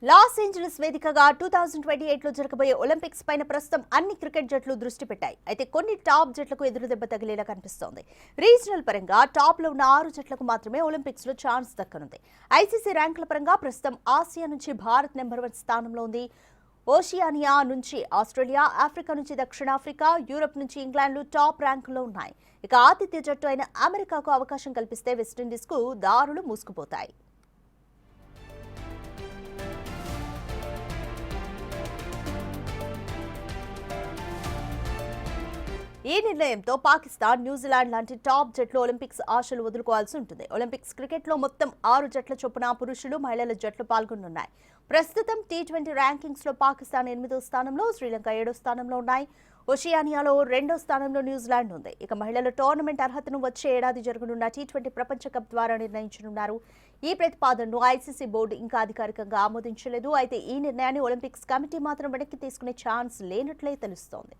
Los Angeles వేదికగా 2028లో జరగబోయే Olympics పైన ప్రస్తుతం అన్ని క్రికెట్ జట్లు దృష్టి పెట్టాయి. అయితే కొన్ని టాప్ జట్లకు ఎదురుదెబ్బ తగిలేలా కనిపిస్తోంది. రీజనల్ పరంగా టాప్లో ఉన్న 6 జట్లకు మాత్రమే ఒలింపిక్స్ లో ఛాన్స్ దక్కనుంది. ఐసీసీ ర్యాంకుల పరంగా ప్రస్తుతం ఆసియా నుంచి భారత్ నెంబర్ 1 స్థానంలో ఉంది. ఓషియానియా నుంచి ఆస్ట్రేలియా, ఆఫ్రికా నుంచి దక్షిణాఫ్రికా, యూరప్ నుంచి ఇంగ్లాండ్లు టాప్ ర్యాంకుల్లో ఉన్నాయి. ఇక ఆతిథ్య జట్టు అయిన అమెరికాకు అవకాశం కల్పిస్తే వెస్టిండీస్కు దారులు మూసుకుపోతాయి. ఈ నిర్ణయంతో పాకిస్తాన్, న్యూజిలాండ్ లాంటి టాప్ జట్లు ఒలింపిక్స్ ఆశలు వదులుకోవాల్సి ఉంటుంది. ఒలింపిక్స్ క్రికెట్లో మొత్తం 6 జట్ల చొప్పున పురుషులు, మహిళల జట్లు పాల్గొనున్నాయి. ప్రస్తుతం టీ20 ర్యాంకింగ్స్ లో పాకిస్తాన్ 8వ స్థానంలో, శ్రీలంక 7వ స్థానంలో ఉన్నాయి. ఓషియానియాలో 2వ స్థానంలో న్యూజిలాండ్ ఉంది. ఇక మహిళల టోర్నమెంట్ అర్హతను వచ్చే ఏడాది జరగనున్న టీ20 ప్రపంచ కప్ ద్వారా నిర్ణయించనున్నారు. ఈ ప్రతిపాదనను ఐసీసీ బోర్డు ఇంకా అధికారికంగా ఆమోదించలేదు. అయితే ఈ నిర్ణయాన్ని ఒలింపిక్స్ కమిటీ మాత్రం వెనక్కి తీసుకునే ఛాన్స్ లేనట్లే తెలుస్తోంది.